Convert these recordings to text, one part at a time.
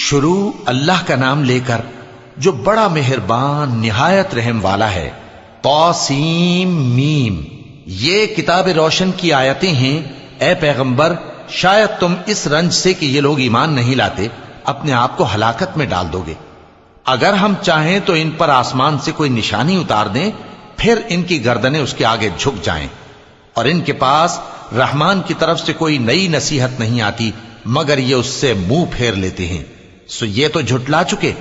شروع اللہ کا نام لے کر جو بڑا مہربان نہایت رحم والا ہے۔ طاسیم میم، یہ کتاب روشن کی آیتیں ہیں۔ اے پیغمبر، شاید تم اس رنج سے کہ یہ لوگ ایمان نہیں لاتے اپنے آپ کو ہلاکت میں ڈال دو گے۔ اگر ہم چاہیں تو ان پر آسمان سے کوئی نشانی اتار دیں، پھر ان کی گردنیں اس کے آگے جھک جائیں، اور ان کے پاس رحمان کی طرف سے کوئی نئی نصیحت نہیں آتی مگر یہ اس سے منہ پھیر لیتے ہیں۔ سو یہ تو جھٹلا چکے،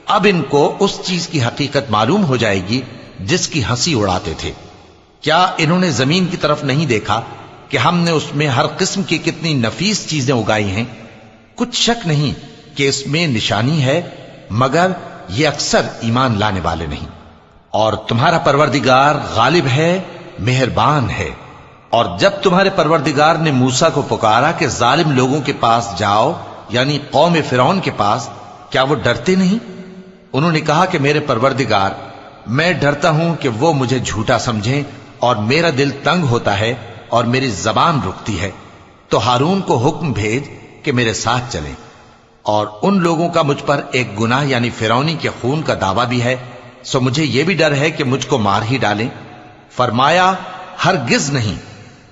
اب ان کو اس چیز کی حقیقت معلوم ہو جائے گی جس کی ہنسی اڑاتے تھے۔ کیا انہوں نے زمین کی طرف نہیں دیکھا کہ ہم نے اس میں ہر قسم کی کتنی نفیس چیزیں اگائی ہیں؟ کچھ شک نہیں کہ اس میں نشانی ہے، مگر یہ اکثر ایمان لانے والے نہیں۔ اور تمہارا پروردگار غالب ہے، مہربان ہے۔ اور جب تمہارے پروردگار نے موسیٰ کو پکارا کہ ظالم لوگوں کے پاس جاؤ، یعنی قوم فرعون کے پاس، کیا وہ ڈرتے نہیں؟ انہوں نے کہا کہ میرے پروردگار، میں ڈرتا ہوں کہ وہ مجھے جھوٹا سمجھیں، اور میرا دل تنگ ہوتا ہے اور میری زبان رکتی ہے۔ تو ہارون کو حکم بھیج کہ میرے ساتھ چلیں۔ اور ان لوگوں کا مجھ پر ایک گناہ یعنی فرعونی کے خون کا دعویٰ بھی ہے، سو مجھے یہ بھی ڈر ہے کہ مجھ کو مار ہی ڈالیں۔ فرمایا ہرگز نہیں،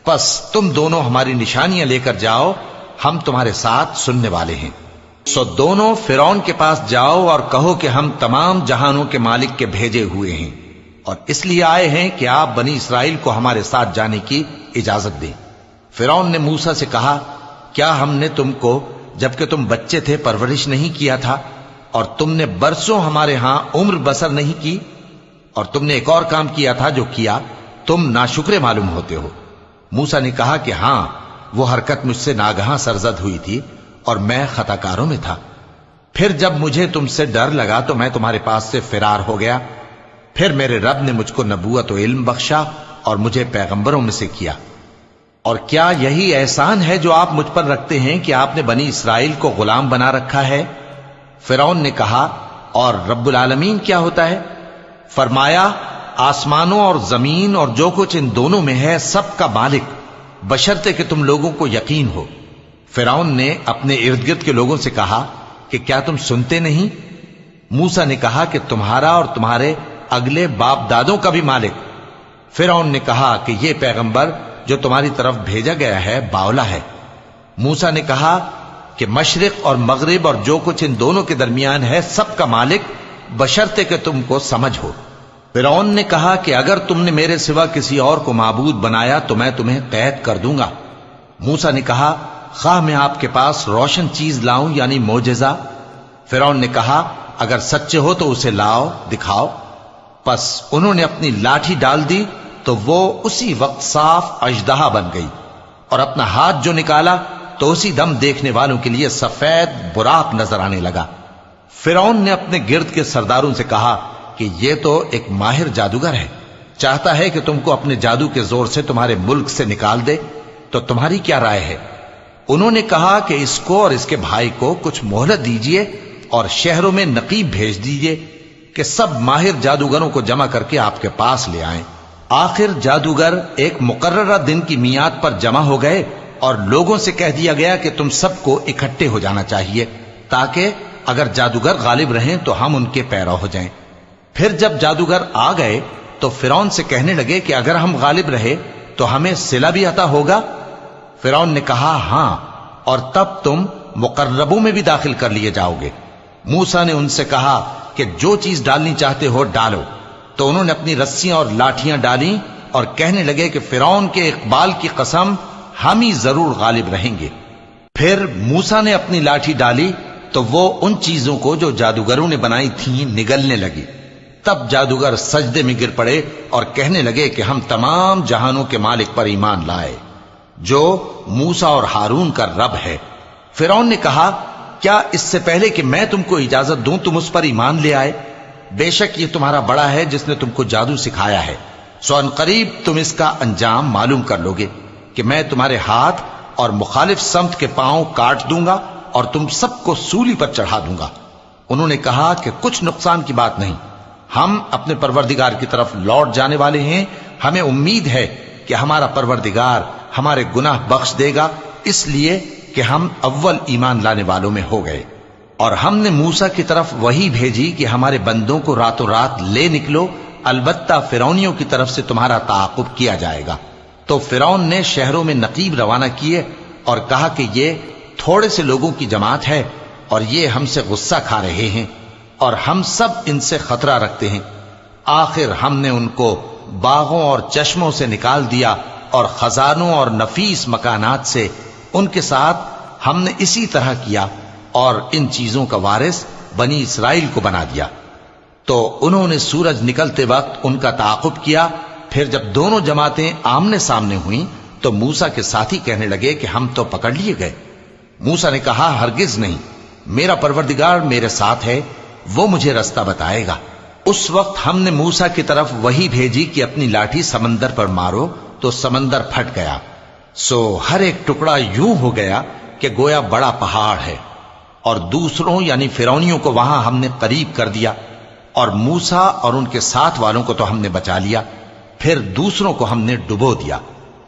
پس تم دونوں ہماری نشانیاں لے کر جاؤ، ہم تمہارے ساتھ سننے والے ہیں۔ سو دونوں فرعون کے پاس جاؤ اور کہو کہ ہم تمام جہانوں کے مالک کے بھیجے ہوئے ہیں، اور اس لیے آئے ہیں کہ آپ بنی اسرائیل کو ہمارے ساتھ جانے کی اجازت دیں۔ فرعون نے موسیٰ سے کہا، کیا ہم نے تم کو جبکہ تم بچے تھے پرورش نہیں کیا تھا، اور تم نے برسوں ہمارے ہاں عمر بسر نہیں کی؟ اور تم نے ایک اور کام کیا تھا جو کیا، تم ناشکرے معلوم ہوتے ہو۔ موسیٰ نے کہا کہ ہاں، وہ حرکت مجھ سے ناگہاں سرزد ہوئی تھی اور میں خطا کاروں میں تھا۔ پھر جب مجھے تم سے ڈر لگا تو میں تمہارے پاس سے فرار ہو گیا۔ پھر میرے رب نے مجھ کو نبوت و علم بخشا اور مجھے پیغمبروں میں سے کیا۔ اور کیا یہی احسان ہے جو آپ مجھ پر رکھتے ہیں کہ آپ نے بنی اسرائیل کو غلام بنا رکھا ہے؟ فرعون نے کہا، اور رب العالمین کیا ہوتا ہے؟ فرمایا، آسمانوں اور زمین اور جو کچھ ان دونوں میں ہے سب کا مالک، بشرطے کہ تم لوگوں کو یقین ہو۔ فرعون نے اپنے ارد گرد کے لوگوں سے کہا کہ کیا تم سنتے نہیں؟ موسیٰ نے کہا کہ تمہارا اور تمہارے اگلے باپ دادوں کا بھی مالک۔ فرعون نے کہا کہ یہ پیغمبر جو تمہاری طرف بھیجا گیا ہے باولا ہے۔ موسیٰ نے کہا کہ مشرق اور مغرب اور جو کچھ ان دونوں کے درمیان ہے سب کا مالک، بشرطے کہ تم کو سمجھ ہو۔ فرعون نے کہا کہ اگر تم نے میرے سوا کسی اور کو معبود بنایا تو میں تمہیں قید کر دوں گا۔ موسیٰ نے کہا، خواہ میں آپ کے پاس روشن چیز لاؤں یعنی معجزہ؟ فرعون نے کہا، اگر سچے ہو تو اسے لاؤ، دکھاؤ۔ پس انہوں نے اپنی لاٹھی ڈال دی تو وہ اسی وقت صاف اژدہا بن گئی، اور اپنا ہاتھ جو نکالا تو اسی دم دیکھنے والوں کے لیے سفید براق نظر آنے لگا۔ فرعون نے اپنے گرد کے سرداروں سے کہا کہ یہ تو ایک ماہر جادوگر ہے، چاہتا ہے کہ تم کو اپنے جادو کے زور سے تمہارے ملک سے نکال دے، تو تمہاری کیا رائے ہے؟ انہوں نے کہا کہ اس کو اور اس کے بھائی کو کچھ مہلت دیجئے اور شہروں میں نقیب بھیج دیجئے کہ سب ماہر جادوگروں کو جمع کر کے آپ کے پاس لے آئیں۔ آخر جادوگر ایک مقررہ دن کی میعاد پر جمع ہو گئے اور لوگوں سے کہہ دیا گیا کہ تم سب کو اکٹھے ہو جانا چاہیے تاکہ اگر جادوگر غالب رہیں تو ہم ان کے پیرو ہو جائیں۔ پھر جب جادوگر آ گئے تو فرعون سے کہنے لگے کہ اگر ہم غالب رہے تو ہمیں صلہ بھی عطا ہوگا؟ فرعون نے کہا، ہاں، اور تب تم مقربوں میں بھی داخل کر لیے جاؤ گے۔ موسیٰ نے ان سے کہا کہ جو چیز ڈالنی چاہتے ہو ڈالو۔ تو انہوں نے اپنی رسیاں اور لاٹھیاں ڈالیں اور کہنے لگے کہ فرعون کے اقبال کی قسم، ہم ہی ضرور غالب رہیں گے۔ پھر موسیٰ نے اپنی لاٹھی ڈالی تو وہ ان چیزوں کو جو جادوگروں نے بنائی تھیں نگلنے لگی۔ تب جادوگر سجدے میں گر پڑے اور کہنے لگے کہ ہم تمام جہانوں کے مالک پر ایمان لائے جو موسیٰ اور ہارون کا رب ہے۔ فرعون نے کہا، کیا اس سے پہلے کہ میں تم کو اجازت دوں تم اس پر ایمان لے آئے؟ بے شک یہ تمہارا بڑا ہے جس نے تم کو جادو سکھایا ہے، سو ان قریب تم اس کا انجام معلوم کر لوگے کہ میں تمہارے ہاتھ اور مخالف سمت کے پاؤں کاٹ دوں گا اور تم سب کو سولی پر چڑھا دوں گا۔ انہوں نے کہا کہ کچھ نقصان کی بات نہیں، ہم اپنے پروردگار کی طرف لوٹ جانے والے ہیں، ہمیں امید ہے کہ ہمارا پروردگار ہمارے گناہ بخش دے گا، اس لیے کہ ہم اول ایمان لانے والوں میں ہو گئے۔ اور ہم نے موسیٰ کی طرف وحی بھیجی کہ ہمارے بندوں کو راتوں رات لے نکلو، البتہ فرعونیوں کی طرف سے تمہارا تعاقب کیا جائے گا۔ تو فرعون نے شہروں میں نقیب روانہ کیے اور کہا کہ یہ تھوڑے سے لوگوں کی جماعت ہے اور یہ ہم سے غصہ کھا رہے ہیں اور ہم سب ان سے خطرہ رکھتے ہیں۔ آخر ہم نے ان کو باغوں اور چشموں سے نکال دیا اور خزانوں اور نفیس مکانات سے، ان کے ساتھ ہم نے اسی طرح کیا اور ان چیزوں کا وارث بنی اسرائیل کو بنا دیا۔ تو انہوں نے سورج نکلتے وقت ان کا تعاقب کیا، پھر جب دونوں جماعتیں آمنے سامنے ہوئیں تو موسیٰ کے ساتھی کہنے لگے کہ ہم تو پکڑ لیے گئے۔ موسیٰ نے کہا ہرگز نہیں، میرا پروردگار میرے ساتھ ہے، وہ مجھے رستہ بتائے گا۔ اس وقت ہم نے موسیٰ کی طرف وحی بھیجی کہ اپنی لاٹھی سمندر پر مارو، تو سمندر پھٹ گیا، سو ہر ایک ٹکڑا یوں ہو گیا کہ گویا بڑا پہاڑ ہے، اور دوسروں یعنی فرعونیوں کو وہاں ہم نے قریب کر دیا، اور موسیٰ اور ان کے ساتھ والوں کو تو ہم نے بچا لیا، پھر دوسروں کو ہم نے ڈبو دیا۔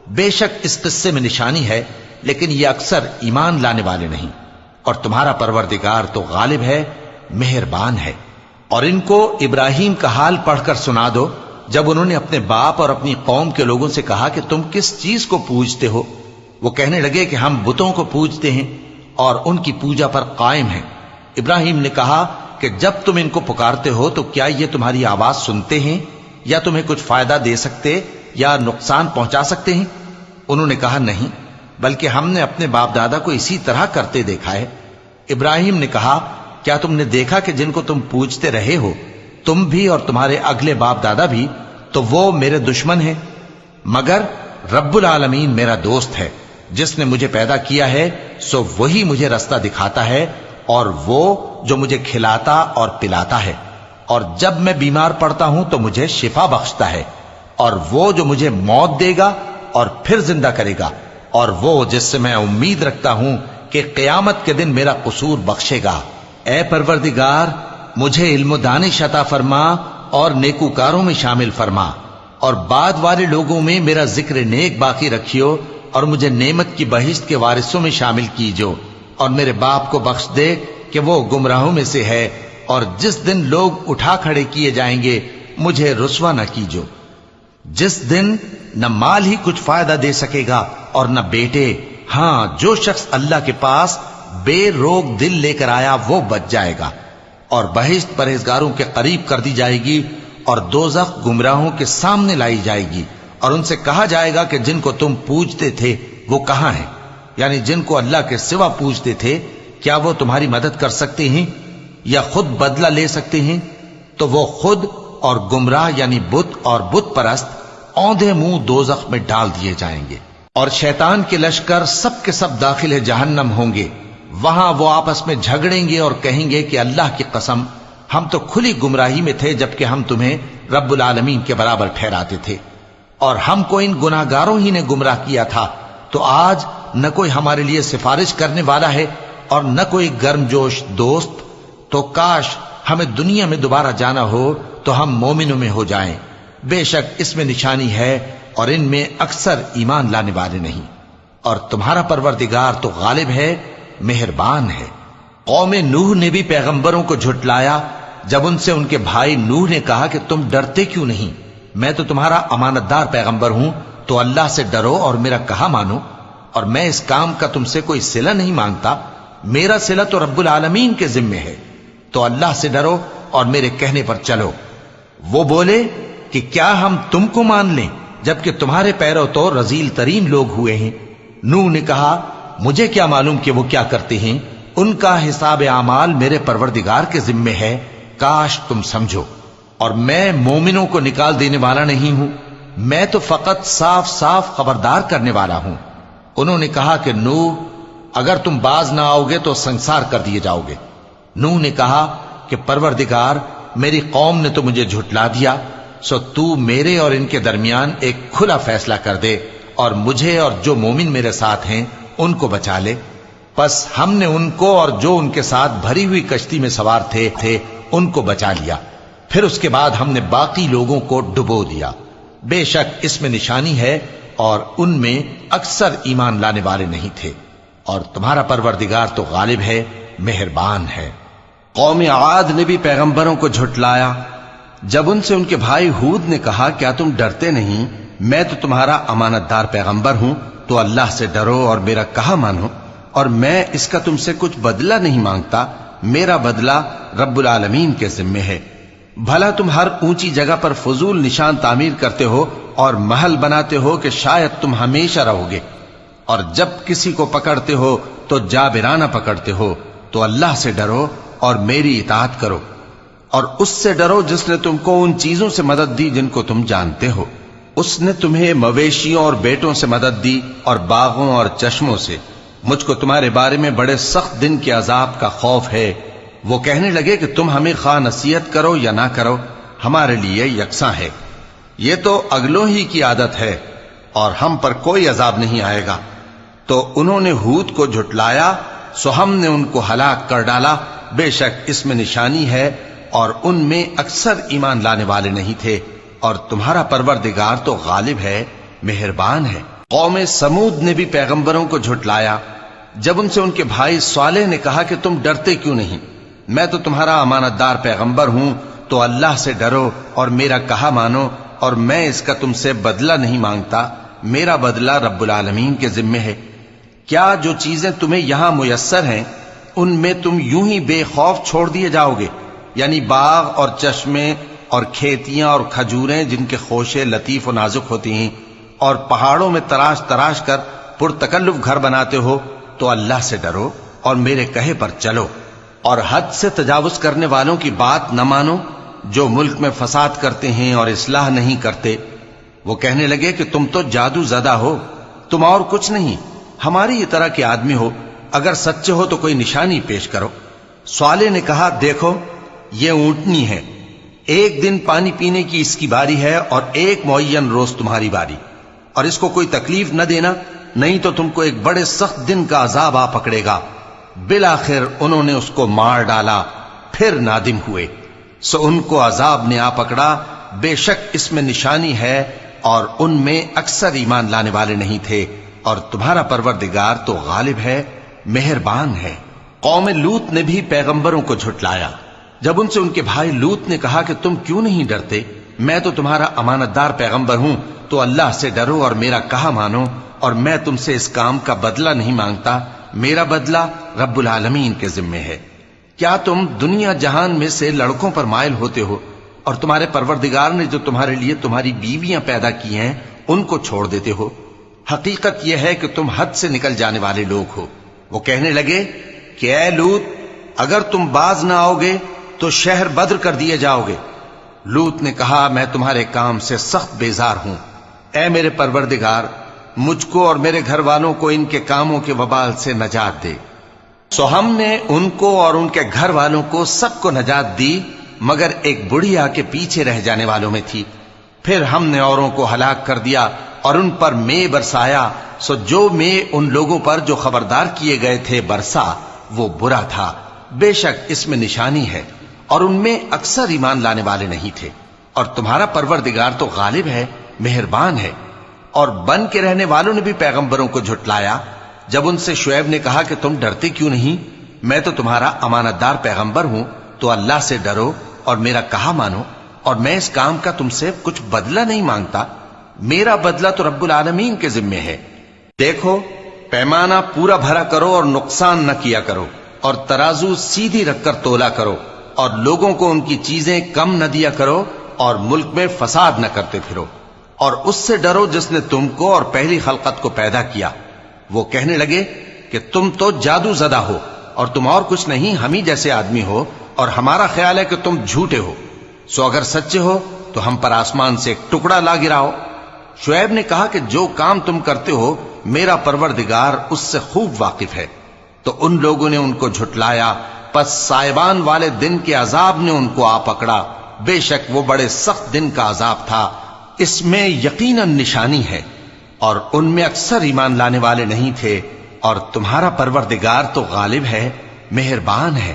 بے شک اس قصے میں نشانی ہے، لیکن یہ اکثر ایمان لانے والے نہیں، اور تمہارا پروردگار تو غالب ہے، مہربان ہے۔ اور ان کو ابراہیم کا حال پڑھ کر سنا دو جب انہوں نے اپنے باپ اور اپنی قوم کے لوگوں سے کہا کہ تم کس چیز کو پوجتے ہو؟ وہ کہنے لگے کہ ہم بتوں کو پوجتے ہیں اور ان کی پوجا پر قائم ہیں۔ ابراہیم نے کہا کہ جب تم ان کو پکارتے ہو تو کیا یہ تمہاری آواز سنتے ہیں یا تمہیں کچھ فائدہ دے سکتے یا نقصان پہنچا سکتے ہیں؟ انہوں نے کہا نہیں، بلکہ ہم نے اپنے باپ دادا کو اسی طرح کرتے دیکھا ہے۔ ابراہیم نے کہا کیا تم نے دیکھا کہ جن کو تم پوجتے رہے ہو، تم بھی اور تمہارے اگلے باپ دادا بھی، تو وہ میرے دشمن ہیں، مگر رب العالمین میرا دوست ہے، جس نے مجھے پیدا کیا ہے سو وہی مجھے رستہ دکھاتا ہے، اور وہ جو مجھے کھلاتا اور پلاتا ہے، اور جب میں بیمار پڑتا ہوں تو مجھے شفا بخشتا ہے، اور وہ جو مجھے موت دے گا اور پھر زندہ کرے گا، اور وہ جس سے میں امید رکھتا ہوں کہ قیامت کے دن میرا قصور بخشے گا۔ اے پروردگار، مجھے علم و دانش عطا فرما اور نیکوکاروں میں شامل فرما، اور بعد والے لوگوں میں میرا ذکر نیک باقی رکھیو، اور مجھے نعمت کی بہشت کے وارثوں میں شامل کیجو، اور میرے باپ کو بخش دے کہ وہ گمراہوں میں سے ہے، اور جس دن لوگ اٹھا کھڑے کیے جائیں گے مجھے رسوا نہ کیجو، جس دن نہ مال ہی کچھ فائدہ دے سکے گا اور نہ بیٹے، ہاں جو شخص اللہ کے پاس بے روک دل لے کر آیا وہ بچ جائے گا، اور بہشت پرہیزگاروں کے قریب کر دی جائے گی، اور دوزخ گمراہوں کے سامنے لائی جائے گی، اور ان سے کہا جائے گا کہ جن کو تم پوجتے تھے وہ کہاں ہیں؟ یعنی جن کو اللہ کے سوا پوجتے تھے، کیا وہ تمہاری مدد کر سکتے ہیں یا خود بدلہ لے سکتے ہیں؟ تو وہ خود اور گمراہ یعنی بت اور بت پرست اوندھے منہ دوزخ میں ڈال دیے جائیں گے، اور شیطان کے لشکر سب کے سب داخل جہنم ہوں گے، وہاں وہ آپس میں جھگڑیں گے اور کہیں گے کہ اللہ کی قسم ہم تو کھلی گمراہی میں تھے جبکہ ہم تمہیں رب العالمین کے برابر ٹھہراتے تھے، اور ہم کو ان گناہگاروں ہی نے گمراہ کیا تھا، تو آج نہ کوئی ہمارے لیے سفارش کرنے والا ہے اور نہ کوئی گرم جوش دوست، تو کاش ہمیں دنیا میں دوبارہ جانا ہو تو ہم مومنوں میں ہو جائیں۔ بے شک اس میں نشانی ہے اور ان میں اکثر ایمان لانے والے نہیں، اور تمہارا پروردگار تو غالب ہے، مہربان ہے۔ قوم نوح نے بھی پیغمبروں کو جھٹلایا جب ان سے ان کے بھائی نوح نے کہا کہ تم ڈرتے کیوں نہیں؟ میں تو تمہارا امانت دار پیغمبر ہوں، تو اللہ سے ڈرو اور میرا کہا مانو، اور میں اس کام کا تم سے کوئی صلہ نہیں مانگتا، میرا صلہ تو رب العالمین کے ذمے ہے، تو اللہ سے ڈرو اور میرے کہنے پر چلو۔ وہ بولے کہ کیا ہم تم کو مان لیں جبکہ تمہارے پیرو تو رذیل ترین لوگ ہوئے ہیں؟ نوح نے کہا مجھے کیا معلوم کہ وہ کیا کرتے ہیں، ان کا حساب اعمال میرے پروردگار کے ذمے ہے، کاش تم سمجھو۔ اور میں مومنوں کو نکال دینے والا نہیں ہوں، میں تو فقط صاف صاف خبردار کرنے والا ہوں۔ انہوں نے کہا کہ نوح اگر تم باز نہ آؤ گے تو سنسار کر دیے جاؤ گے۔ نوح نے کہا کہ پروردگار، میری قوم نے تو مجھے جھٹلا دیا، سو تو میرے اور ان کے درمیان ایک کھلا فیصلہ کر دے، اور مجھے اور جو مومن میرے ساتھ ہیں ان کو بچا لے۔ پس ہم نے ان کو اور جو ان کے ساتھ بھری ہوئی کشتی میں سوار تھے ان کو بچا لیا، پھر اس کے بعد ہم نے باقی لوگوں کو ڈبو دیا۔ بے شک اس میں نشانی ہے اور ان میں اکثر ایمان لانے والے نہیں تھے، اور تمہارا پروردگار تو غالب ہے، مہربان ہے۔ قوم عاد نے بھی پیغمبروں کو جھٹلایا جب ان سے ان کے بھائی ہود نے کہا کیا تم ڈرتے نہیں، میں تو تمہارا امانت دار پیغمبر ہوں، تو اللہ سے ڈرو اور میرا کہا مانو، اور میں اس کا تم سے کچھ بدلہ نہیں مانگتا، میرا بدلہ رب العالمین کے ذمے ہے۔ بھلا تم ہر اونچی جگہ پر فضول نشان تعمیر کرتے ہو اور محل بناتے ہو کہ شاید تم ہمیشہ رہو گے، اور جب کسی کو پکڑتے ہو تو جابرانہ پکڑتے ہو، تو اللہ سے ڈرو اور میری اطاعت کرو، اور اس سے ڈرو جس نے تم کو ان چیزوں سے مدد دی جن کو تم جانتے ہو۔ اس نے تمہیں مویشیوں اور بیٹوں سے مدد دی اور باغوں اور چشموں سے۔ مجھ کو تمہارے بارے میں بڑے سخت دن کے عذاب کا خوف ہے۔ وہ کہنے لگے کہ تم ہمیں خواہ نصیحت کرو یا نہ کرو، ہمارے لیے یکساں ہے، یہ تو اگلوں ہی کی عادت ہے اور ہم پر کوئی عذاب نہیں آئے گا۔ تو انہوں نے ہود کو جھٹلایا، سو ہم نے ان کو ہلاک کر ڈالا، بے شک اس میں نشانی ہے اور ان میں اکثر ایمان لانے والے نہیں تھے، اور تمہارا پروردگار تو غالب ہے، مہربان ہے۔ قوم سمود نے بھی پیغمبروں کو جھٹلایا جب ان سے ان کے بھائی صالح نے کہا کہ تم ڈرتے کیوں نہیں، میں تو تمہارا امانت دار پیغمبر ہوں، تو اللہ سے ڈرو اور میرا کہا مانو، اور میں اس کا تم سے بدلہ نہیں مانگتا، میرا بدلہ رب العالمین کے ذمے ہے۔ کیا جو چیزیں تمہیں یہاں میسر ہیں ان میں تم یوں ہی بے خوف چھوڑ دیے جاؤ گے؟ یعنی باغ اور چشمے اور کھیتیاں اور کھجوریں جن کے خوشے لطیف و نازک ہوتی ہیں، اور پہاڑوں میں تراش تراش کر پرتکلف گھر بناتے ہو، تو اللہ سے ڈرو اور میرے کہے پر چلو، اور حد سے تجاوز کرنے والوں کی بات نہ مانو جو ملک میں فساد کرتے ہیں اور اصلاح نہیں کرتے۔ وہ کہنے لگے کہ تم تو جادو زدہ ہو، تم اور کچھ نہیں، ہماری یہ طرح کے آدمی ہو، اگر سچے ہو تو کوئی نشانی پیش کرو۔ صالح نے کہا دیکھو یہ اونٹنی ہے، ایک دن پانی پینے کی اس کی باری ہے اور ایک معین روز تمہاری باری، اور اس کو کوئی تکلیف نہ دینا، نہیں تو تم کو ایک بڑے سخت دن کا عذاب آ پکڑے گا۔ بالآخر انہوں نے اس کو مار ڈالا، پھر نادم ہوئے، سو ان کو عذاب نے آ پکڑا، بے شک اس میں نشانی ہے اور ان میں اکثر ایمان لانے والے نہیں تھے، اور تمہارا پروردگار تو غالب ہے، مہربان ہے۔ قوم لوط نے بھی پیغمبروں کو جھٹلایا جب ان سے ان کے بھائی لوط نے کہا کہ تم کیوں نہیں ڈرتے، میں تو تمہارا امانت دار پیغمبر ہوں، تو اللہ سے ڈرو اور میرا کہا مانو، اور میں تم سے اس کام کا بدلہ نہیں مانگتا، میرا بدلہ رب العالمین کے ذمے ہے۔ کیا تم دنیا جہان میں سے لڑکوں پر مائل ہوتے ہو، اور تمہارے پروردگار نے جو تمہارے لیے تمہاری بیویاں پیدا کی ہیں ان کو چھوڑ دیتے ہو؟ حقیقت یہ ہے کہ تم حد سے نکل جانے والے لوگ ہو۔ وہ کہنے لگے کہ اے لوط، اگر تم باز نہ آؤ گے تو شہر بدر کر دیے جاؤ گے۔ لوط نے کہا میں تمہارے کام سے سخت بیزار ہوں، اے میرے پروردگار مجھ کو اور میرے گھر والوں کو ان کے کاموں کے وبال سے نجات دے۔ سو ہم نے ان کو اور ان کے گھر والوں کو سب کو نجات دی، مگر ایک بڑھیا کے پیچھے رہ جانے والوں میں تھی۔ پھر ہم نے اوروں کو ہلاک کر دیا اور ان پر مے برسایا، سو جو مے ان لوگوں پر جو خبردار کیے گئے تھے برسا وہ برا تھا، بے شک اس میں نشانی ہے، اور ان میں اکثر ایمان لانے والے نہیں تھے، اور تمہارا پروردگار تو غالب ہے، مہربان ہے۔ اور بن کے رہنے والوں نے بھی پیغمبروں کو جھٹلایا جب ان سے شعیب نے کہا کہ تم ڈرتے کیوں نہیں، میں تو تمہارا امانت دار پیغمبر ہوں، تو اللہ سے ڈرو اور میرا کہا مانو، اور میں اس کام کا تم سے کچھ بدلہ نہیں مانگتا، میرا بدلہ تو رب العالمین کے ذمے ہے۔ دیکھو پیمانہ پورا بھرا کرو اور نقصان نہ کیا کرو، اور ترازو سیدھی رکھ کر تولا کرو، اور لوگوں کو ان کی چیزیں کم نہ دیا کرو، اور ملک میں فساد نہ کرتے پھرو، اور اس سے ڈرو جس نے تم کو اور پہلی خلقت کو پیدا کیا۔ وہ کہنے لگے کہ تم تو جادو زدہ ہو اور تم اور کچھ نہیں، ہم ہی جیسے آدمی ہو، اور ہمارا خیال ہے کہ تم جھوٹے ہو، سو اگر سچے ہو تو ہم پر آسمان سے ایک ٹکڑا لا گراؤ۔ شعیب نے کہا کہ جو کام تم کرتے ہو میرا پروردگار اس سے خوب واقف ہے۔ تو ان لوگوں نے ان کو جھٹلایا، پس سائبان والے دن کے عذاب نے ان کو آ پکڑا، بے شک وہ بڑے سخت دن کا عذاب تھا، اس میں یقیناً نشانی ہے، اور ان میں اکثر ایمان لانے والے نہیں تھے، اور تمہارا پروردگار تو غالب ہے، مہربان ہے۔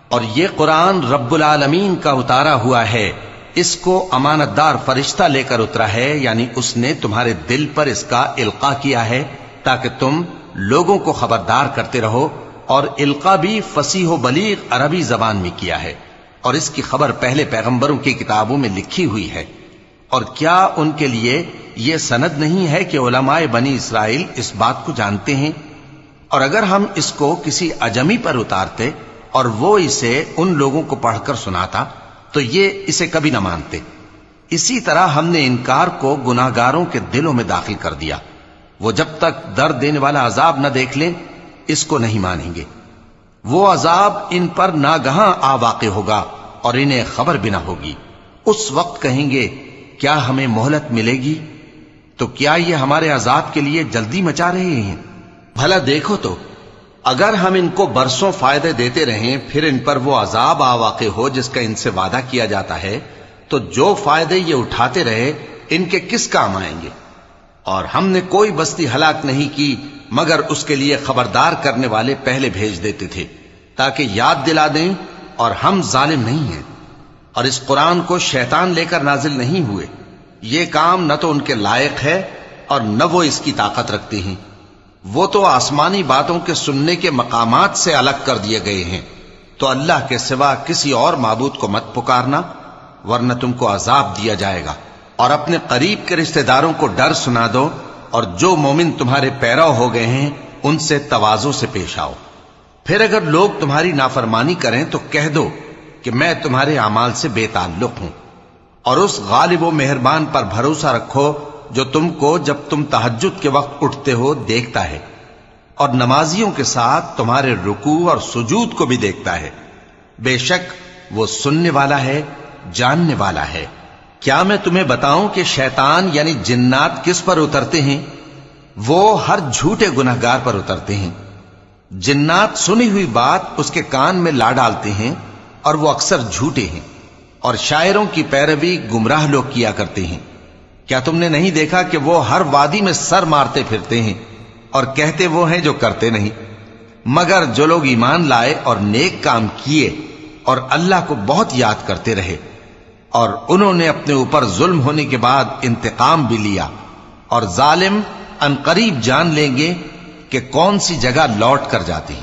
اور یہ قرآن رب العالمین کا اتارا ہوا ہے، اس کو امانت دار فرشتہ لے کر اترا ہے، یعنی اس نے تمہارے دل پر اس کا القاء کیا ہے تاکہ تم لوگوں کو خبردار کرتے رہو اور القا بھی فصیح و بلیغ عربی زبان میں کیا ہے، اور اس کی خبر پہلے پیغمبروں کی کتابوں میں لکھی ہوئی ہے۔ اور کیا ان کے لیے یہ سند نہیں ہے کہ علماء بنی اسرائیل اس بات کو جانتے ہیں؟ اور اگر ہم اس کو کسی اجمی پر اتارتے اور وہ اسے ان لوگوں کو پڑھ کر سناتا تو یہ اسے کبھی نہ مانتے۔ اسی طرح ہم نے انکار کو گناہگاروں کے دلوں میں داخل کر دیا، وہ جب تک درد دینے والا عذاب نہ دیکھ لیں اس کو نہیں مانیں گے۔ وہ عذاب ان پر ناگہاں آ واقع ہوگا اور انہیں خبر بھی نہ ہوگی۔ اس وقت کہیں گے کیا ہمیں مہلت ملے گی؟ تو کیا یہ ہمارے عذاب کے لیے جلدی مچا رہے ہیں؟ بھلا دیکھو تو اگر ہم ان کو برسوں فائدے دیتے رہیں پھر ان پر وہ عذاب آ واقع ہو جس کا ان سے وعدہ کیا جاتا ہے تو جو فائدے یہ اٹھاتے رہے ان کے کس کام آئیں گے؟ اور ہم نے کوئی بستی ہلاک نہیں کی مگر اس کے لیے خبردار کرنے والے پہلے بھیج دیتے تھے تاکہ یاد دلا دیں، اور ہم ظالم نہیں ہیں۔ اور اس قرآن کو شیطان لے کر نازل نہیں ہوئے، یہ کام نہ تو ان کے لائق ہے اور نہ وہ اس کی طاقت رکھتے ہیں۔ وہ تو آسمانی باتوں کے سننے کے مقامات سے الگ کر دیے گئے ہیں۔ تو اللہ کے سوا کسی اور معبود کو مت پکارنا ورنہ تم کو عذاب دیا جائے گا۔ اور اپنے قریب کے رشتہ داروں کو ڈر سنا دو، اور جو مومن تمہارے پیرو ہو گئے ہیں ان سے تواضع سے پیش آؤ۔ پھر اگر لوگ تمہاری نافرمانی کریں تو کہہ دو کہ میں تمہارے اعمال سے بے تعلق ہوں، اور اس غالب و مہربان پر بھروسہ رکھو جو تم کو جب تم تہجد کے وقت اٹھتے ہو دیکھتا ہے، اور نمازیوں کے ساتھ تمہارے رکوع اور سجود کو بھی دیکھتا ہے۔ بے شک وہ سننے والا ہے، جاننے والا ہے۔ کیا میں تمہیں بتاؤں کہ شیطان یعنی جنات کس پر اترتے ہیں؟ وہ ہر جھوٹے گنہگار پر اترتے ہیں۔ جنات سنی ہوئی بات اس کے کان میں لا ڈالتے ہیں اور وہ اکثر جھوٹے ہیں، اور شاعروں کی پیروی گمراہ لوگ کیا کرتے ہیں۔ کیا تم نے نہیں دیکھا کہ وہ ہر وادی میں سر مارتے پھرتے ہیں اور کہتے وہ ہیں جو کرتے نہیں؟ مگر جو لوگ ایمان لائے اور نیک کام کیے اور اللہ کو بہت یاد کرتے رہے، اور انہوں نے اپنے اوپر ظلم ہونے کے بعد انتقام بھی لیا، اور ظالم عنقریب جان لیں گے کہ کون سی جگہ لوٹ کر جاتے ہیں۔